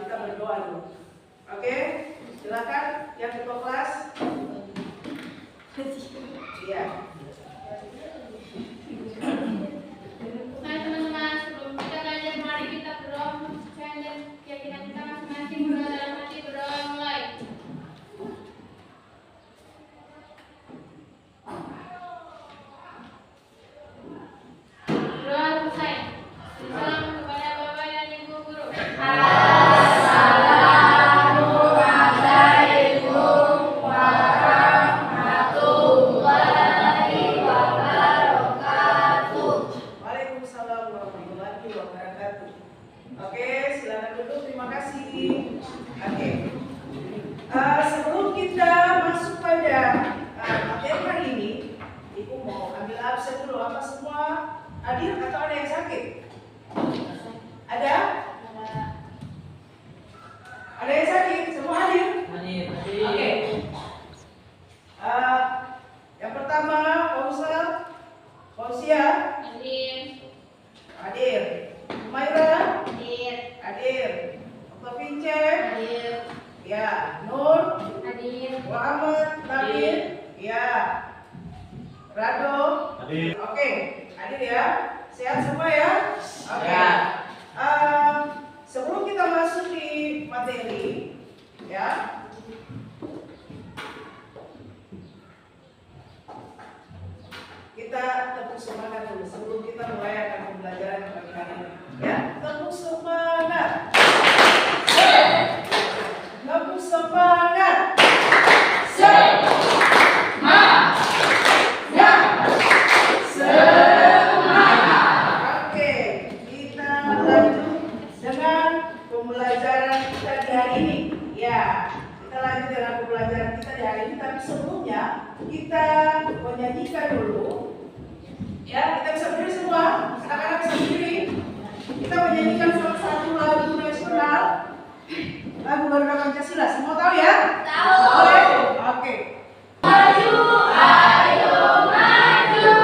kita berdoa dulu. Oke, silakan yang ketua kelas. Iya. Hai teman-teman, sebelum kita belajar, mari kita berdoa dan keyakinan kita masing-masing. Berdoa dalam hati, berdoa mulai. Berdoa selesai. Salam kepada Bapak dan Ibu Guru. Assalamualaikum warahmatullahi wabarakatuh. Waalaikumsalam warahmatullahi wabarakatuh. Oke, silakan duduk. Terima kasih. Oke. Sebelum kita masuk pada materi hari ini, Ibu mau ambil absen dulu. Apa semua hadir atau ada yang sakit? Ada? Ada yang sakit? Semua hadir? Oke. Yang pertama, Fauzal, Fauzia, hadir. Maira, hadir. Dr. Vince, ya. Nur, Muhammad, Nabil, ya. Rado, Hadir. Oke, hadir ya. Sehat semua ya? Oke. Sebelum kita masuk di materi, ya. Kita tepuk semangat dulu sebelum kita mulai akan pembelajaran pagi hari ini. Ya, tepuk semangat. Tepuk semangat. Oke, kita lanjut dengan pembelajaran kita di hari ini. Ya, kita lanjut dengan pembelajaran kita di hari ini. Tapi sebelumnya kita menyanyikan dulu. Ya, kita bisa berdiri semua. Anak-anak bisa berdiri. Kita menyanyikan salah satu lagu nasional, lagu Garuda Pancasila. Semua tahu ya? Tahu. Boleh? Oke. Maju, ayo maju, maju.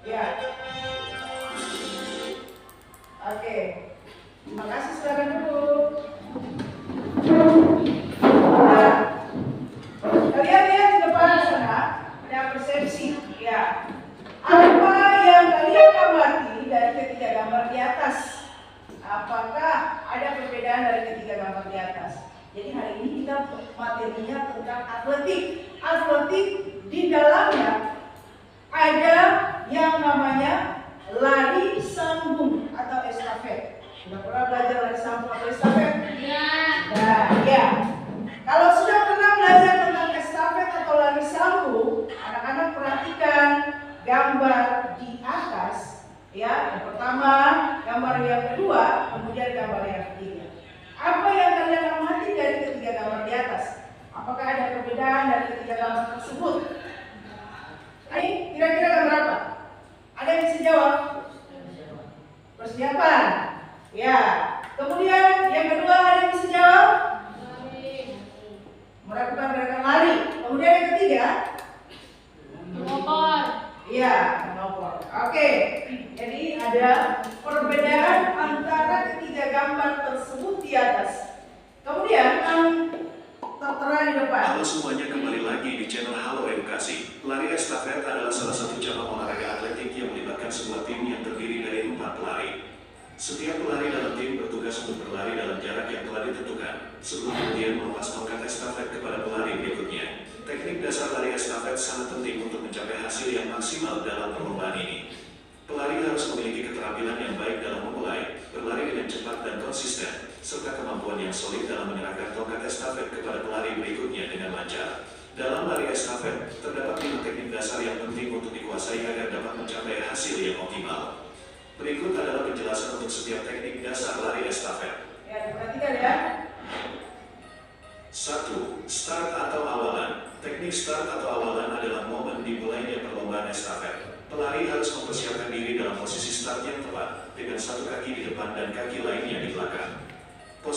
Ya. Oke. Terima kasih, silakan duduk. Nah, kalian lihat di depan sana ada persepsi. Ya. Apa yang kalian amati dari ketiga gambar di atas? Apakah ada perbedaan dari ketiga gambar di atas? Jadi hari ini kita materinya tentang atletik. Atletik di dalamnya ada yang namanya lari sambung atau estafet. Sudah pernah belajar lari sambung atau estafet? Nah, ya. Kalau sudah pernah belajar tentang estafet atau lari sambung, anak-anak perhatikan gambar di atas. Ya, yang pertama, gambar yang kedua, kemudian gambar yang ketiga. Apa yang kalian amati dari ketiga gambar di atas? Apakah ada perbedaan dari ketiga gambar tersebut? Ini kira-kira gambar apa? Ada yang bisa jawab? Persiapan. Ya. Kemudian yang kedua ada yang bisa jawab? Melakukan gerakan lari. Kemudian yang ketiga? Melopor. Iya, melopor. Oke. Jadi ada perbedaan antara ketiga gambar tersebut di atas. Kemudian yang tertera di depan. Halo semuanya, kembali lagi di channel Halo Edukasi. Lari estafet adalah salah satu cabang olahraga atletik yang melibatkan sebuah tim yang terdiri dari 4 pelari. Setiap pelari dalam tim bertugas untuk berlari dalam jarak yang telah ditentukan, sebelum kemudian melepas tongkat estafet kepada pelari berikutnya. Teknik dasar lari estafet sangat penting untuk mencapai hasil yang maksimal dalam perlombaan ini. Pelari harus memiliki keterampilan yang baik dalam memulai, berlari dengan cepat dan konsisten, serta kemampuan yang solid dalam menyerahkan tongkat estafet kepada pelari berikutnya dengan lancar. Dalam lari estafet, terdapat 5 teknik dasar yang penting untuk dikuasai agar dapat mencapai hasil yang optimal. Berikut adalah penjelasan untuk setiap teknik dasar lari estafet. Ya, diperhatikan ya. 1. Start atau awalan. Teknik start atau awalan adalah momen dimulainya perlombaan estafet. Pelari harus mempersiapkan diri dalam posisi start yang tepat, dengan satu kaki di depan dan kaki lainnya di belakang.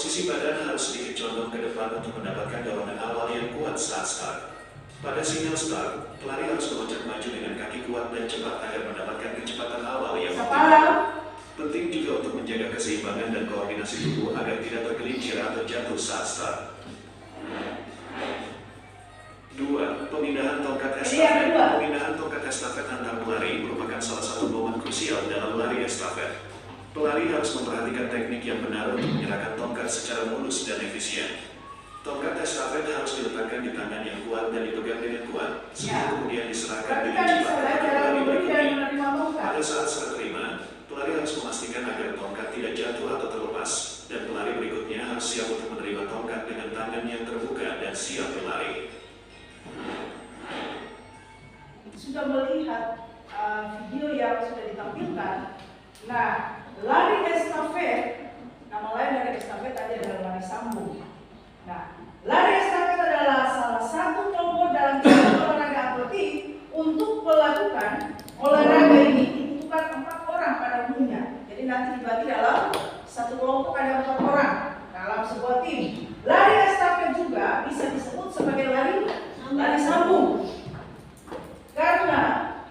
Posisi badan harus sedikit condong ke depan untuk mendapatkan dorongan awal yang kuat saat start. Pada sinyal start, pelari harus meloncat maju dengan kaki kuat dan cepat agar mendapatkan kecepatan awal yang optimal. Penting juga untuk menjaga keseimbangan dan koordinasi tubuh agar tidak tergelincir atau jatuh saat start. 2. Pemindahan tongkat estafet. Pemindahan tongkat estafet antar pelari merupakan salah satu momen krusial dalam lari estafet. Pelari harus memperhatikan teknik yang benar untuk menyerahkan tongkat secara mulus dan efisien. Tongkat estafet harus diletakkan di tangan yang kuat dan dipegang dengan kuat, sebelum kemudian diserahkan dengan cepat kepada pelari berikutnya. Pada saat serah terima, pelari harus memastikan agar tongkat tidak jatuh atau terlepas, dan pelari berikutnya harus siap untuk menerima tongkat dengan tangan yang terbuka dan siap berlari. Sudah melihat video yang sudah ditampilkan. Nah, lari estafet, nama lain dari estafet tadi adalah lari sambung. Nah, lari estafet adalah salah satu kelompok dalam olahraga atletik. Untuk melakukan olahraga ini dibutuhkan 4 orang pada umumnya. Jadi nanti dibagi dalam satu kelompok ada 4 orang dalam sebuah tim. Lari estafet juga bisa disebut sebagai lari sambung. Karena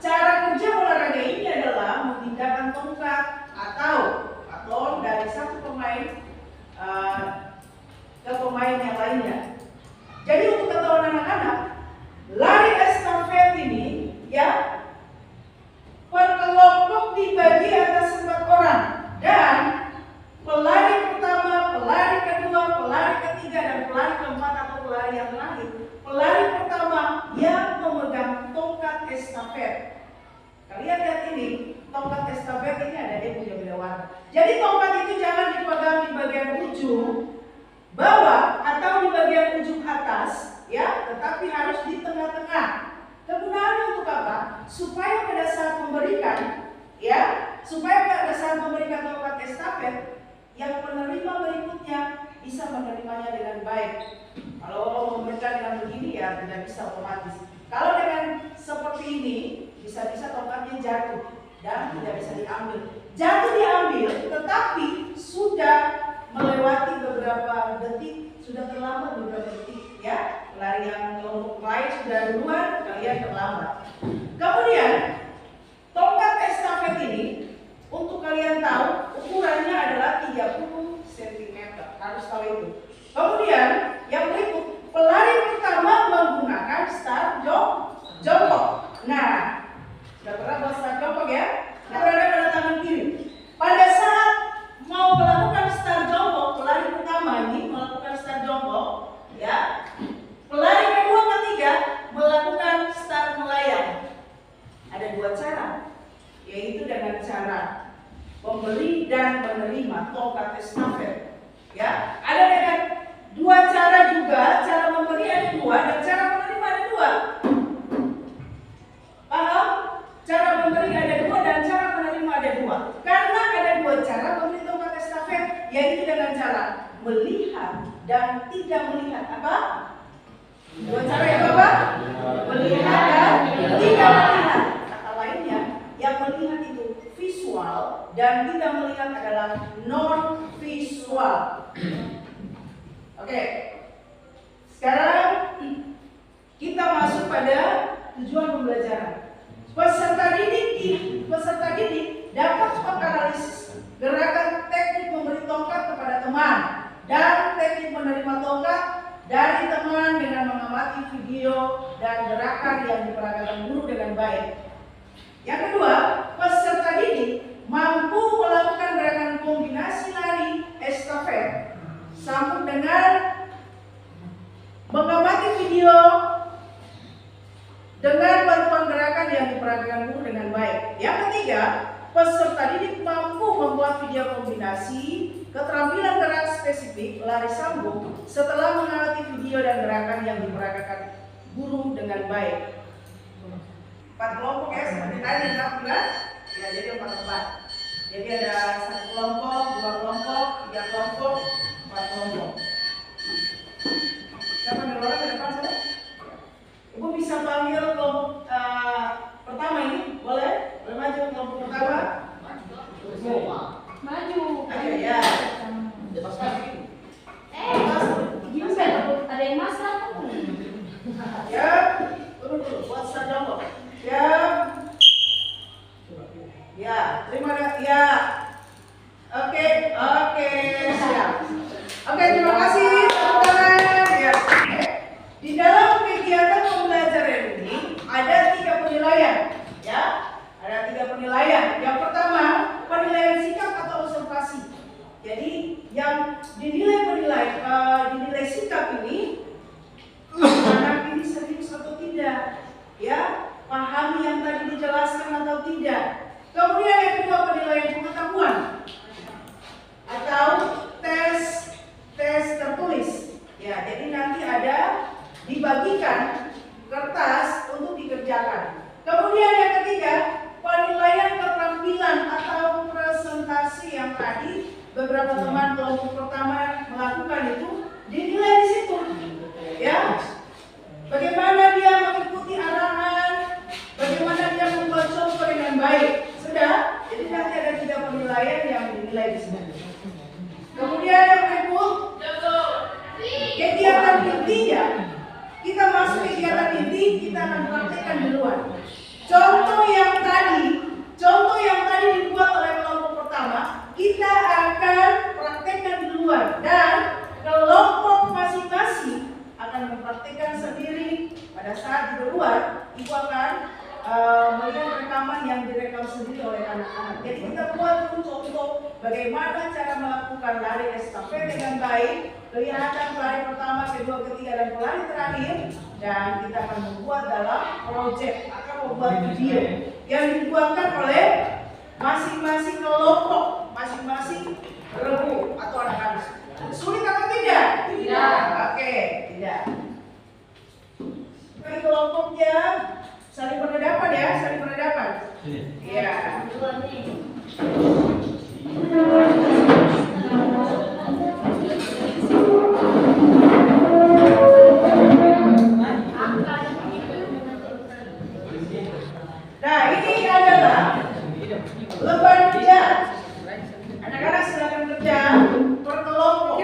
cara kerja olahraga ini adalah memindahkan tongkat atau baton dari satu pemain ke pemain yang lainnya. Jadi untuk ketahuan anak-anak, lari estafet ini ya per kelompok dibagi atas 4 orang dan pelari pertama, pelari kedua, pelari ketiga dan pelari keempat atau pelari yang terakhir. Pelari pertama yang memegang tongkat estafet. Kalian lihat ini, tongkat estafet ini ada dia punya beda warna. Jadi tongkat itu jangan dipegang di bagian ujung bawah atau di bagian ujung atas, ya, tetapi harus di tengah-tengah. Kegunaannya untuk apa? Supaya pada saat memberikan, ya, supaya pada saat memberikan tongkat estafet, yang penerima berikutnya bisa menerimanya dengan baik. Kalau memberikan dengan begini ya tidak bisa otomatis. Kalau dengan seperti ini, bisa-bisa tongkatnya jatuh dan tidak bisa diambil. Jatuh diambil, tetapi sudah melewati beberapa detik, sudah terlambat beberapa detik, ya. Pelari yang kelompok lain sudah duluan, kalian terlambat. Kemudian tongkat estafet ini untuk kalian tahu ukurannya adalah 30 cm, harus tahu itu. Kemudian yang berikut, pelari pertama menggunakan start jongkok. Nah, sudah pernah buat start jongkok ya? Nah, berada pada tangan kiri. Pada saat mau melakukan start jongkok, pelari pertama ini melakukan start jongkok, ya. Pelari kedua, ketiga melakukan start melayang. Ada 2 cara, yaitu dengan cara memberi dan menerima tongkat estafet. Ya, ada dengan 2 cara juga, cara memberi ada 2 dan cara menerima ada 2. Paham? Cara memberi ada 2 dan cara menerima ada 2. Karena ada 2 cara memberi tongkat estafet, yaitu dengan cara melihat dan tidak melihat. Apa? 2 cara ya Bapak? Melihat dan tidak melihat. Kata lainnya, yang melihat itu visual dan tidak melihat adalah non visual. Oke. Sekarang kita masuk pada tujuan pembelajaran. Peserta didik dapat menganalisis gerakan teknik memberi tongkat kepada teman dan teknik menerima tongkat dari teman dengan mengamati video dan gerakan yang diperagakan guru dengan baik. Yang kedua, peserta didik mampu melakukan gerakan kombinasi lari estafet sambung dengan mengamati video dengan bantuan gerakan yang diperagakan guru dengan baik. Yang ketiga, peserta didik mampu membuat video kombinasi keterampilan gerak spesifik lari sambung setelah mengamati video dan gerakan yang diperagakan guru dengan baik. 4 kelompok ya, seperti tadi kan? Ya, jadi 4 tempat. Jadi ada 1 kelompok, 2 kelompok, 3 kelompok, 4 kelompok. Siapa yang ke depan sana? Ibu bisa panggil kelompok pertama ini, boleh? Boleh maju kelompok pertama? Maju. Ayo ya. yang dinilai sikap ini, anak ini serius atau tidak, ya, pahami yang tadi dijelaskan atau tidak. Kemudian yang kedua, penilaian pengetahuan atau tes tertulis. Ya, jadi nanti ada dibagikan kertas untuk dikerjakan. Kemudian yang ketiga, penilaian keterampilan atau presentasi yang tadi beberapa teman kelompok pertama melakukan itu dinilai di situ. Ya, bagaimana dia mengikuti arahan, bagaimana dia membuat contoh dengan baik. Sudah, jadi nanti ada 3 penilaian yang dinilai di sini. Kemudian yang berikut, kegiatan intinya. Kita masuk kegiatan inti, kita akan praktekkan duluan. Contoh yang tadi dibuat oleh kelompok pertama, kita akan praktekkan duluan dan kelompok masing-masing akan mempraktekkan sendiri. Pada saat di luar, ibu akan melihat rekaman yang direkam sendiri oleh anak-anak. Jadi kita buat dulu contoh bagaimana cara melakukan lari estafet dengan baik, kelihatan pelari pertama, kedua, ketiga, dan pelari terakhir. Dan kita akan membuat dalam project, akan membuat video yang dibuatkan oleh masing-masing kelompok, masing-masing rebu atau anak-anak. Sulit atau tidak? Tidak. Oke, tidak. Bagi kelompoknya saling berhadapan ya, saling berhadapan. Iya. Nah, ini adalah lembar kerja. Anak-anak silakan kerja per kelompok.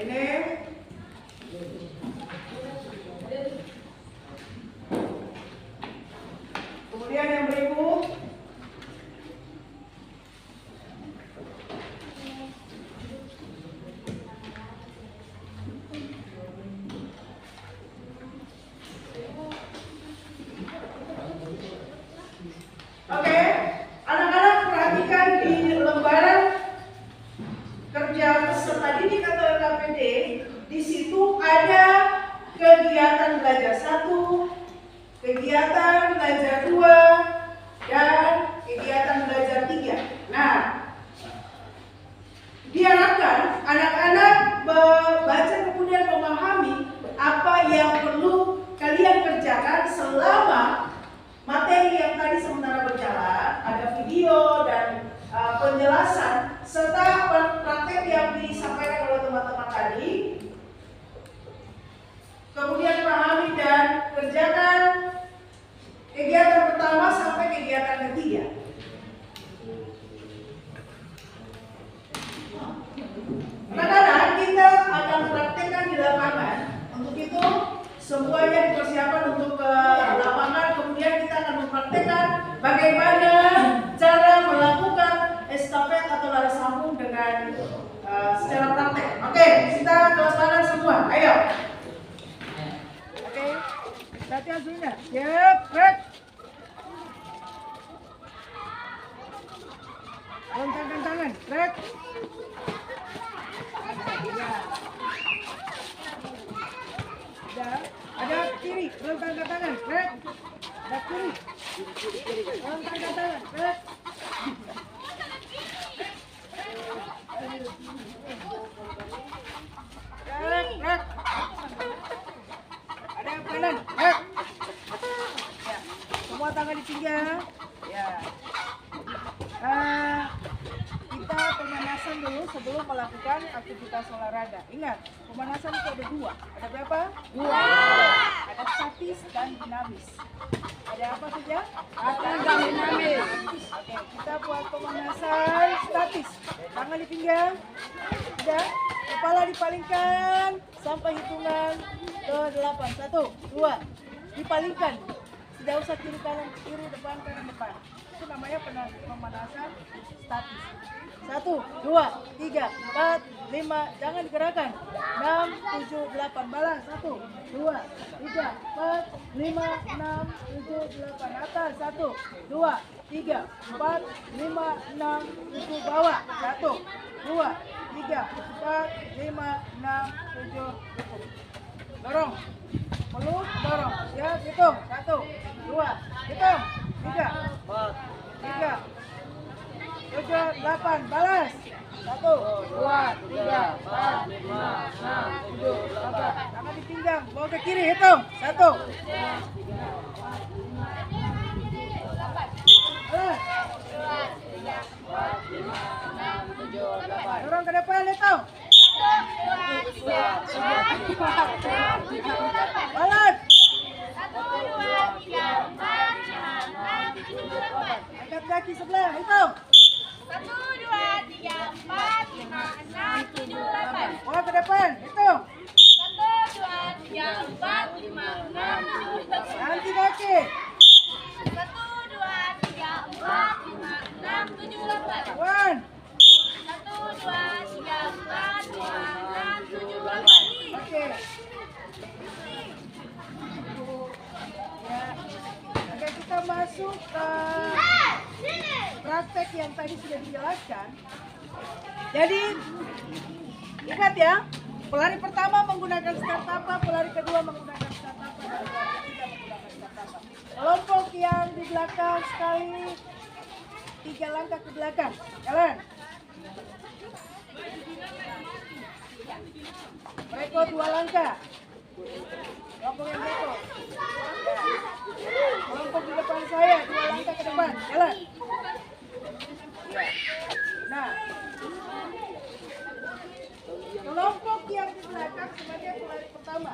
Ini kemudian yang berikut oke, anak-anak perhatikan di lembaran kerja peserta didik atau LKPD. Di situ ada kegiatan belajar 1, kegiatan belajar 2, dan kegiatan belajar 3. Nah, diharapkan anak-anak membaca kemudian memahami apa yang perlu kalian kerjakan selama materi yang tadi sementara berjalan. Ada video dan penjelasan serta praktek yang disampaikan oleh teman-teman tadi. Kemudian pahami dan kerjakan kegiatan pertama sampai kegiatan ketiga. Anak-anak, kita akan praktekkan di lapangan. Untuk itu semuanya dipersiapkan untuk ke lapangan. Kemudian kita akan mempraktekkan bagaimana cara melakukan estafet atau lari sambung dengan secara praktek. Oke, kita ke lapangan semua. Ayo. Oke, latihan dulunya. Yep, break. Lontangkan tangan, break. Ada kiri, lontangkan tangan, break. Ada kiri, lontangkan tangan, break. Break. Ada yang kanan, break. Ya. Semua tangan di pinggang. Ya. Kita pemanasan dulu sebelum melakukan aktivitas olahraga. Ingat, pemanasan itu ada 2. Ada berapa? 2. Ada statis dan dinamis. Ada apa saja? Statis dan dinamis. Oke, kita buat pemanasan statis. Tangan di pinggang. Sudah. Kepala dipalingkan sampai hitungan ke 8. 1, 2. Dipalingkan. Tidak usah kiri kanan, kiri depan, kanan depan. itu namanya pemanasan statis. 1, 2, 3, 4, 5, jangan digerakkan. 6, 7, 8, balas. 1, 2, 3, 4, 5, 6, 7, 8, atas. 1, 2, 3, 4, 5, 6, 7, bawah. 1, 2, 3, 4, 5, 6, 7, dorong. Peluk, dorong. Ya, hitung. 1, 2, hitung. 3, 3, 7, 8, balas. 1, 2, 3, 4, 5, 6, 7, 8. Tangan di pinggang, bawa ke kiri, hitung. 1, dorong ke depan, hitung. Balas. Angkat kaki sebelah, hitung. 1, 2, 3, 4, 5, 6, 7, 8. Bawa ke depan, hitung. 1, 2, 3, 4, 5, 6, 7, 8. Ganti kaki. 1, 2, 3, 4, 5, 6, 7, 8. 1, 1, 2, 3, 4, 5, 6, 7, 8. oke. Ya, oke, kita masuk ke praktek yang tadi sudah dijelaskan. Jadi ingat ya, pelari pertama menggunakan start apa, pelari kedua menggunakan start apa, dan pelari ketiga menggunakan start apa. Kelompok yang di belakang sekali 3 langkah ke belakang, jalan. Mereka 2 langkah. Kelompok yang mereka. Kelompok di depan saya 2 langkah ke depan, jalan. Nah, kelompok yang di belakang sebagai pelari pertama,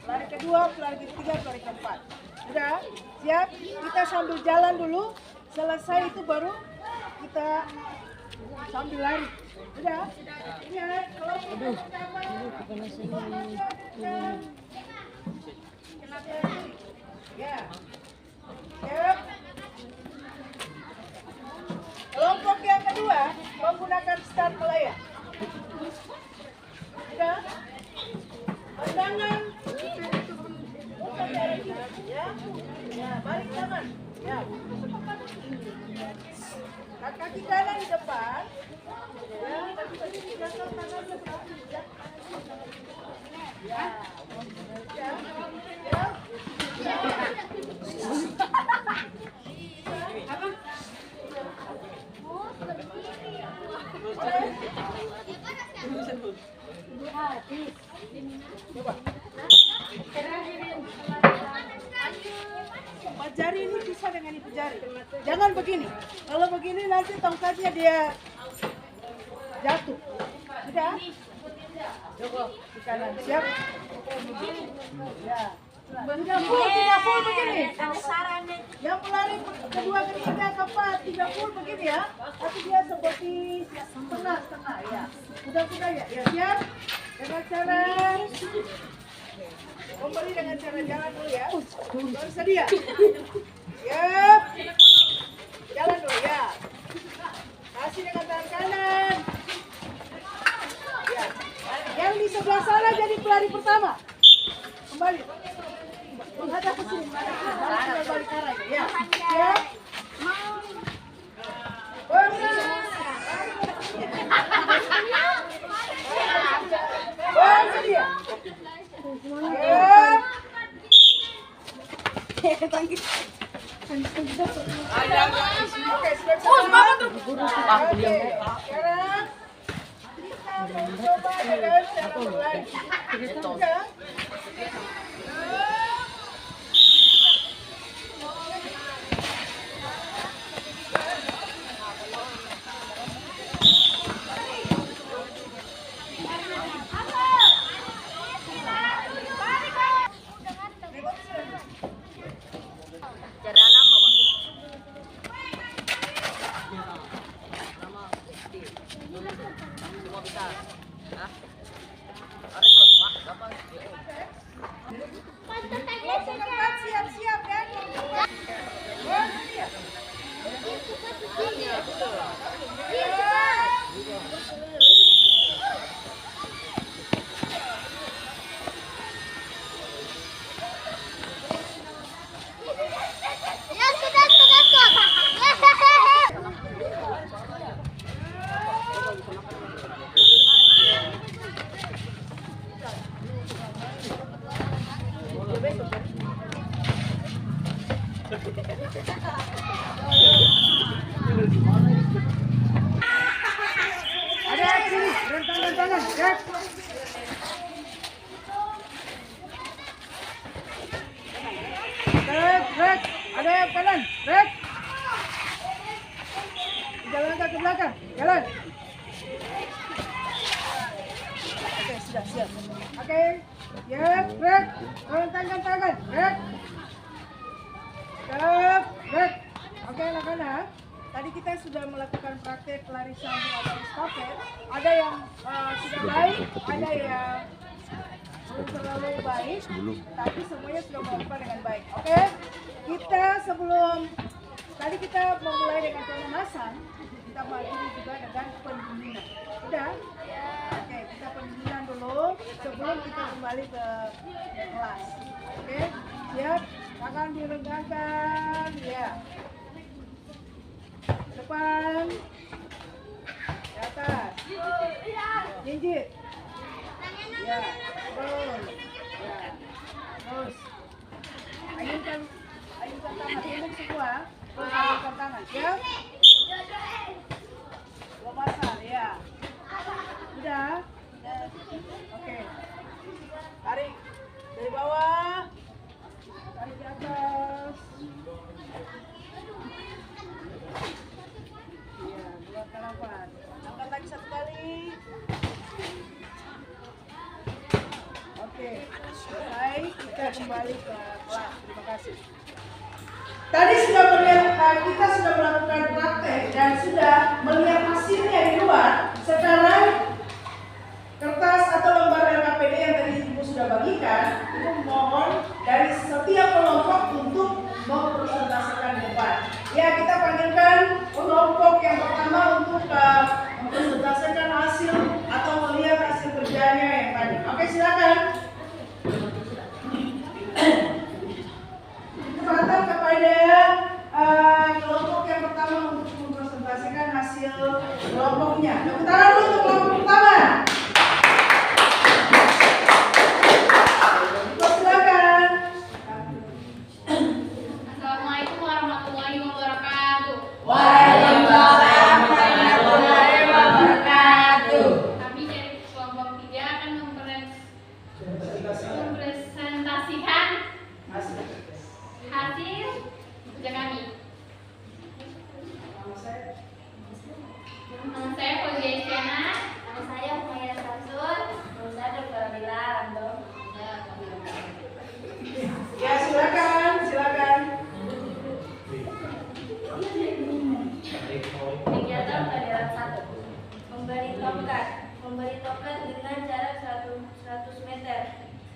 pelari kedua, pelari ketiga, pelari keempat. Sudah siap? Kita sambil jalan dulu. Selesai itu baru kita sambil lari. Sudah? Lihat kelompok yang pertama. Ya. Siap. Kelompok yang kedua menggunakan start melayang. Sudah? Pandangan ya. Ya, balik tangan. Ya. Kaki kanan di depan. Ya, jangkau tangan ke belakang. Ya. Ya. Ya. Ya. Apa? Coba. Empat jari ini bisa dengan ibu jari. Jangan begini. Kalau begini nanti tongkatnya dia jatuh. Sudah? Coba di kanan. Siap? Ya. Tidak full begini. Yang pelari kedua, ketiga, keempat, 3 full begini ya. Tapi dia seperti setengah ya. Sudah ya. Ya siap? Dengan cara memberi dengan cara jalan dulu ya. Bersedia. Siap. Jalan dulu ya. Kasih dengan tangan kanan. Ya. Yang di sebelah sana jadi pelari pertama. Kembali. Menghadap ke sini. Balik arah. Ya. Siap. Bersedia. Oke, sudah sekarang kita mencoba dengan cara berlari. Semua bisa. Hah? Harus ke rumah, gampang. Ada kanan, rek. Jalan ke belakang, jalan. Oke, sudah siap. Oke, ya, rek. Turunkan tangan, rek. Rek. Oke, anak-anak. Tadi kita sudah melakukan praktek lari sambung atau estafet. Ada yang sudah baik, ada yang belum terlalu baik, tapi semuanya sudah melakukan dengan baik. Oke, kita sebelum tadi kita memulai dengan pemanasan, kita akhiri juga dengan pendinginan. Sudah? Oke, kita pendinginan dulu sebelum kita kembali ke kelas. Oke, siap? Tangan diregangkan, ya. Depan, di atas, jinjit, ya, terus, ya, terus, ayunkan tangan, tunduk semua, terus ayunkan tangan, ya, lepasan, ya, sudah, oke, tarik dari bawah, tarik di atas. Ya, buatkan nafas. Angkat lagi satu kali. Oke, selesai. Kita kembali ke kelas. Terima kasih. Tadi sudah kita sudah melakukan praktek dan sudah melihat hasilnya di luar. Sekarang kertas atau lembar LKPD yang tadi Ibu sudah bagikan, Ibu mohon dari setiap kelompok untuk mempresentasikan di depan. Ya, kita panggilkan kelompok yang pertama untuk mempresentasikan hasil atau melihat hasil kerjanya yang tadi. Oke, silakan. Kesempatan kepada kelompok yang pertama untuk mempresentasikan hasil kelompoknya. Tepuk tangan dulu untuk kelompok pertama. Silakan. Assalamualaikum warahmatullahi wabarakatuh. Waalaikumsalam warahmatullahi wabarakatuh. Kami dari kelompok 3 akan mempresentasikan hasil kerja kami. Nama saya Fauziya Isyana. Nama saya Humayra Samsul. Nama saya Dr. Adila Rando. Ya, silakan. Kegiatan pelajaran 1. Memberi tongkat dengan jarak 100 meter.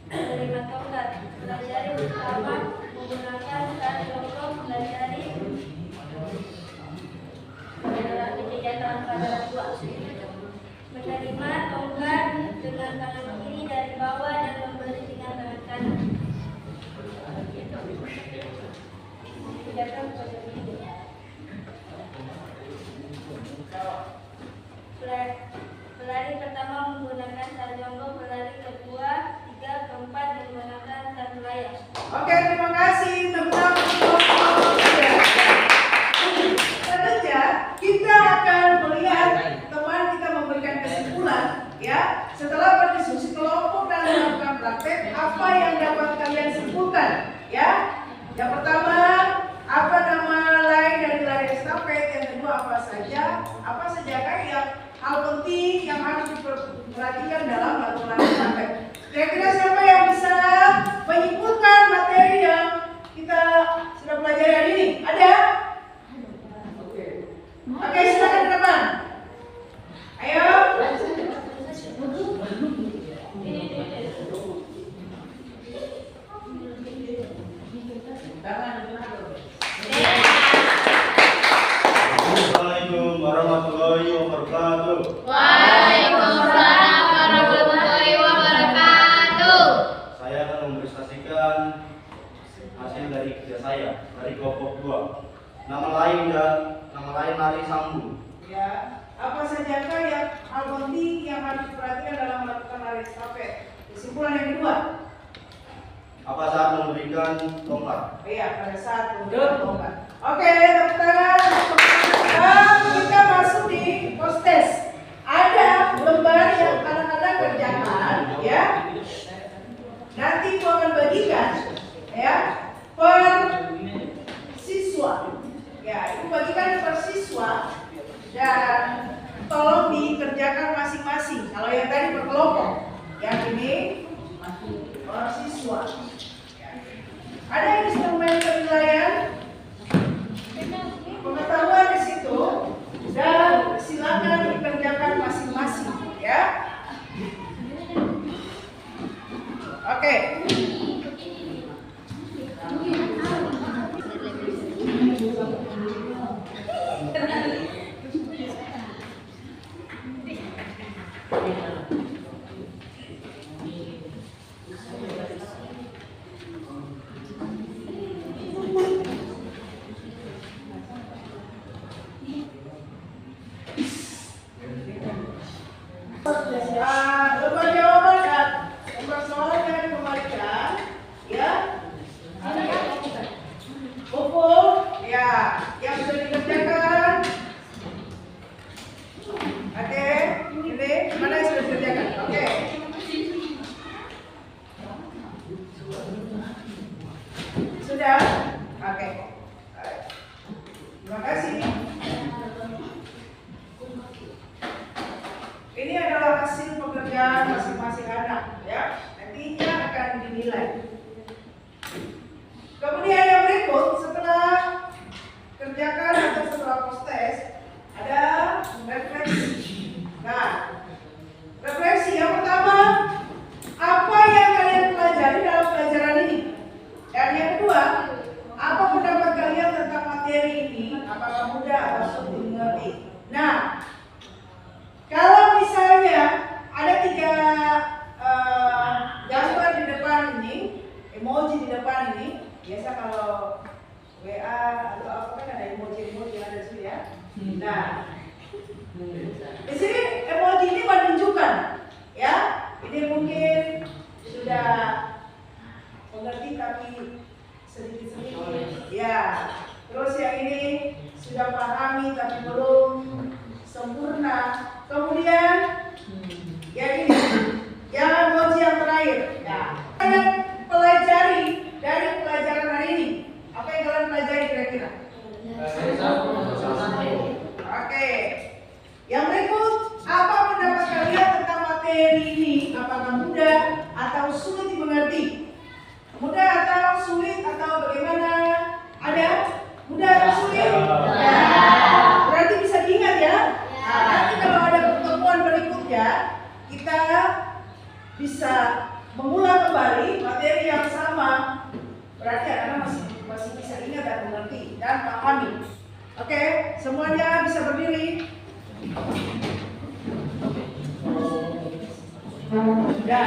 Menerima tongkat. Pelajari bersama menggunakan saat jongkok. Pelajari kegiatan pelajaran 2. Menerima tongkat dengan tangan kiri dari bawah dan memberi dengan tangan kanan. Kegiatan pelajaran 3. Pelari pertama menggunakan sarjonggo, pelari kedua, 3, keempat menggunakan satu layar. Oke, terima kasih teman-teman. Selanjutnya kita akan melihat teman kita memberikan kesimpulan, ya. Setelah berdiskusi kelompok dan melakukan praktek, apa yang dapat kalian simpulkan, ya? Yang pertama, apa nama lain dari lari estafet? Yang kedua, apa saja yang hal penting yang harus diperhatikan dalam melakukan estafet? Kira-kira siapa yang bisa menyimpulkan materi yang kita sudah pelajari hari ini? Ada? Oke, silakan ke depan. Ayo. Assalamualaikum warahmatullahi wabarakatuh. Waalaikumsalam warahmatullahi wabarakatuh. Saya akan mempresentasikan hasil dari kerja saya dari kelompok 2. Nama lain lari sambung. Ya, apa sajakah yang hal penting yang harus diperhatikan dalam melakukan lari estafet? Kesimpulan yang kedua. Apa saat memberikan tongkat? Iya, pada saat memberikan tongkat. Oke, tepuk tangan. Dan kita masuk di post test. Ada lembar yang anak-anak kerjakan, ya. Nanti aku akan bagikan, ya, per siswa dan tolong dikerjakan masing-masing. Kalau yang tadi berkelompok, yang ini orang siswa. Ada instrumen penilaian pengetahuan di situ dan silakan dikerjakan masing-masing, ya. Oke. Lembar jawaban dan lembar soal yang dikembalikan, ya. Buku, ya, yang sudah dikerjakan. Oke, ini mana yang sudah dikerjakan? Oke. Sudah? Oke. Terima kasih. Ini adalah hasil pekerjaan masing-masing anak, ya. Nantinya akan dinilai. Kemudian yang berikut, setelah kerjakan atau setelah post-test, ada refleksi. Nah, refleksi yang pertama, apa yang kalian pelajari dalam pelajaran ini? Dan yang kedua, apa pendapat kalian tentang materi ini? Apakah mudah atau sulit dimengerti? Nah, kalau misalnya ada 3 gambar di depan ini, emoji di depan ini, biasa kalau WA atau apa kan ada emoji-emoji yang ada di sini, ya. Nah, di sini emoji ini menunjukkan, ya, ini mungkin sudah mengerti tapi sedikit-sedikit, ya. Terus yang ini sudah pahami tapi belum sempurna. Kemudian yang ini, yang emoji yang terakhir, ya. Kalian pelajari dari pelajaran hari ini. Apa yang kalian pelajari kira-kira? Oke. Yang berikut, apa pendapat kalian tentang materi ini? Apakah mudah atau sulit dimengerti? Mudah atau sulit atau bagaimana? Ada? Mudah atau sulit? Ya. Berarti bisa diingat, ya? Nah, nanti kalau ada pertemuan berikutnya, kita bisa mengulang kembali materi yang sama. Berarti anak-anak masih bisa ingat dan mengerti dan pahami. Oke, semuanya bisa berdiri. Ya,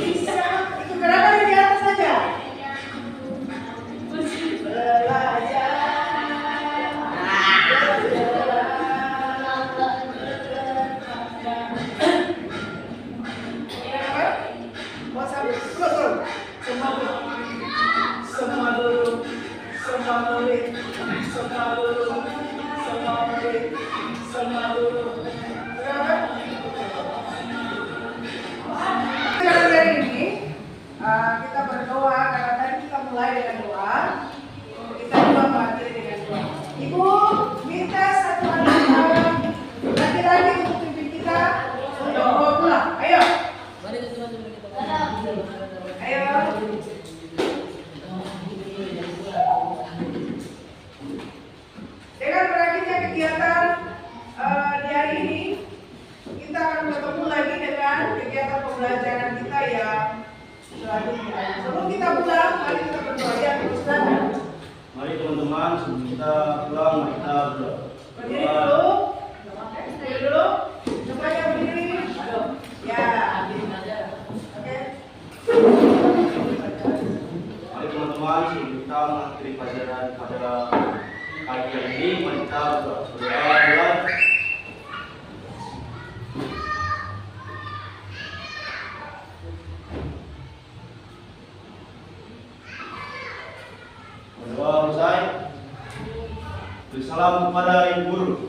bisa. Itu gerakan di atas saja. Belajar. Hari ini kita berdoa karena tadi kita mulai dengan doa, kita juga mengakhiri dengan doa. Ibu minta satu anak laki-laki untuk pimpin kita untuk bawa pulang. Ayo. Ayo. Dengan berakhirnya kegiatan di hari ini, kita akan bertemu lagi dengan kegiatan pembelajaran kita yang selanjutnya. Sebelum kita pulang, mari kita berdoa. Ya, silakan. Mari teman-teman, sebelum kita pulang, mari kita berdoa. Berdiri dulu. Berdiri dulu. Semuanya berdiri. Ya. Oke. Mari teman-teman, sebelum kita mengakhiri pelajaran pada pagi hari ini, mari kita berdoa. Berdoa selesai. Beri salam kepada ibu guru.